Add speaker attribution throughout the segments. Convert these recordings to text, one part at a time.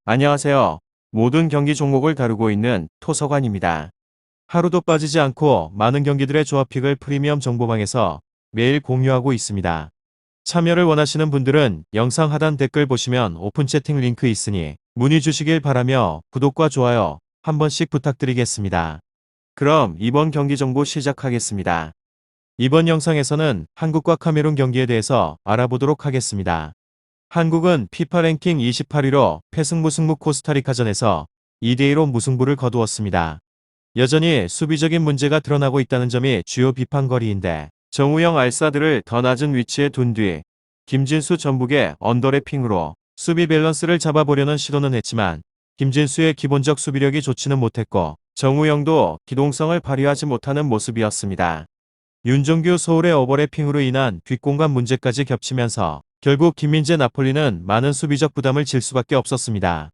Speaker 1: 안녕하세요. 모든 경기 종목을 다루고 있는 토서관입니다. 하루도 빠지지 않고 많은 경기들의 조합픽을 프리미엄 정보방에서 매일 공유하고 있습니다. 참여를 원하시는 분들은 영상 하단 댓글 보시면 오픈 채팅 링크 있으니 문의 주시길 바라며 구독과 좋아요 한 번씩 부탁드리겠습니다. 그럼 이번 경기 정보 시작하겠습니다. 이번 영상에서는 한국과 카메룬 경기에 대해서 알아보도록 하겠습니다. 한국은 피파 랭킹 28위로 패승무승부 코스타리카전에서 2대2로 무승부를 거두었습니다. 여전히 수비적인 문제가 드러나고 있다는 점이 주요 비판거리인데 정우영 알사드를 더 낮은 위치에 둔 뒤 김진수 전북의 언더래핑으로 수비 밸런스를 잡아보려는 시도는 했지만 김진수의 기본적 수비력이 좋지는 못했고 정우영도 기동성을 발휘하지 못하는 모습이었습니다. 윤종규 서울의 오버래핑으로 인한 뒷공간 문제까지 겹치면서 결국 김민재 나폴리는 많은 수비적 부담을 질 수밖에 없었습니다.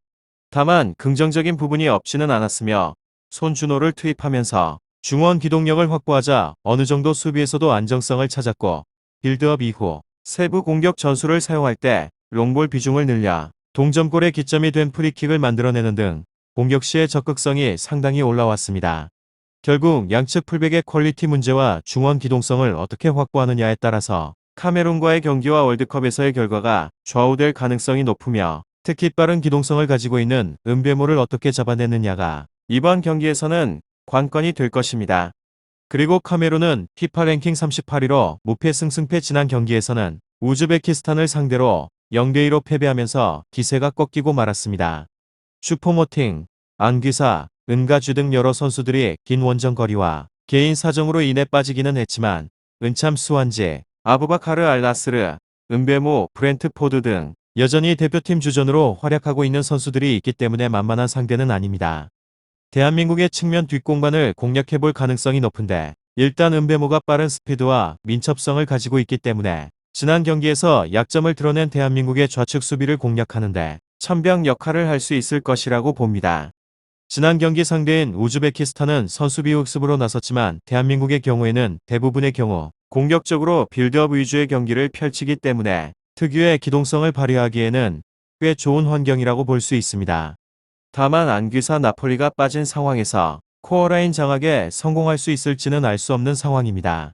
Speaker 1: 다만 긍정적인 부분이 없지는 않았으며 손준호를 투입하면서 중원 기동력을 확보하자 어느 정도 수비에서도 안정성을 찾았고 빌드업 이후 세부 공격 전술을 사용할 때 롱볼 비중을 늘려 동점골의 기점이 된 프리킥을 만들어내는 등 공격 시의 적극성이 상당히 올라왔습니다. 결국 양측 풀백의 퀄리티 문제와 중원 기동성을 어떻게 확보하느냐에 따라서 카메룬과의 경기와 월드컵에서의 결과가 좌우될 가능성이 높으며 특히 빠른 기동성을 가지고 있는 은배모를 어떻게 잡아내느냐가 이번 경기에서는 관건이 될 것입니다. 그리고 카메룬은 피파 랭킹 38위로 무패승승패 지난 경기에서는 우즈베키스탄을 상대로 0대2로 패배하면서 기세가 꺾이고 말았습니다. 슈퍼모팅, 안귀사, 은가주 등 여러 선수들이 긴 원정거리와 개인 사정으로 인해 빠지기는 했지만 은참 수완제, 아부바카르 알나스르, 은베모, 브렌트포드 등 여전히 대표팀 주전으로 활약하고 있는 선수들이 있기 때문에 만만한 상대는 아닙니다. 대한민국의 측면 뒷공간을 공략해볼 가능성이 높은데 일단 은베모가 빠른 스피드와 민첩성을 가지고 있기 때문에 지난 경기에서 약점을 드러낸 대한민국의 좌측 수비를 공략하는데 천병 역할을 할 수 있을 것이라고 봅니다. 지난 경기 상대인 우즈베키스탄은 선수비 흡습으로 나섰지만 대한민국의 경우에는 대부분의 경우 공격적으로 빌드업 위주의 경기를 펼치기 때문에 특유의 기동성을 발휘하기에는 꽤 좋은 환경이라고 볼 수 있습니다. 다만 안귀사 나폴리가 빠진 상황에서 코어라인 장악에 성공할 수 있을지는 알 수 없는 상황입니다.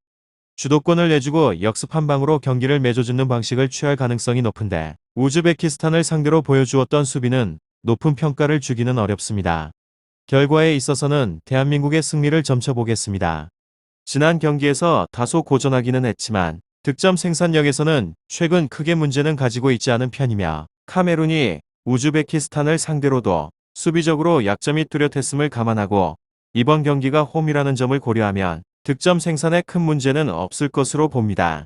Speaker 1: 주도권을 내주고 역습 한 방으로 경기를 맺어주는 방식을 취할 가능성이 높은데 우즈베키스탄을 상대로 보여주었던 수비는 높은 평가를 주기는 어렵습니다. 결과에 있어서는 대한민국의 승리를 점쳐보겠습니다. 지난 경기에서 다소 고전하기는 했지만 득점 생산력에서는 최근 크게 문제는 가지고 있지 않은 편이며 카메룬이 우즈베키스탄을 상대로도 수비적으로 약점이 뚜렷했음을 감안하고 이번 경기가 홈이라는 점을 고려하면 득점 생산에 큰 문제는 없을 것으로 봅니다.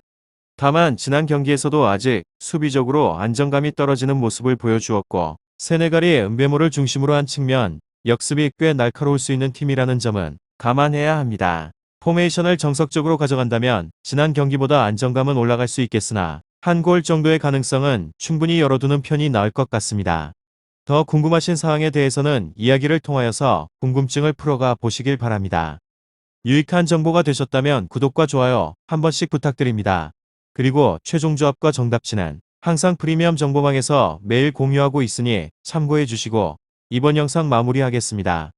Speaker 1: 다만 지난 경기에서도 아직 수비적으로 안정감이 떨어지는 모습을 보여주었고 세네갈이 은베모를 중심으로 한 측면 역습이 꽤 날카로울 수 있는 팀이라는 점은 감안해야 합니다. 포메이션을 정석적으로 가져간다면 지난 경기보다 안정감은 올라갈 수 있겠으나 한 골 정도의 가능성은 충분히 열어두는 편이 나을 것 같습니다. 더 궁금하신 사항에 대해서는 이야기를 통하여서 궁금증을 풀어가 보시길 바랍니다. 유익한 정보가 되셨다면 구독과 좋아요 한 번씩 부탁드립니다. 그리고 최종 조합과 정답치는 항상 프리미엄 정보방에서 매일 공유하고 있으니 참고해 주시고 이번 영상 마무리하겠습니다.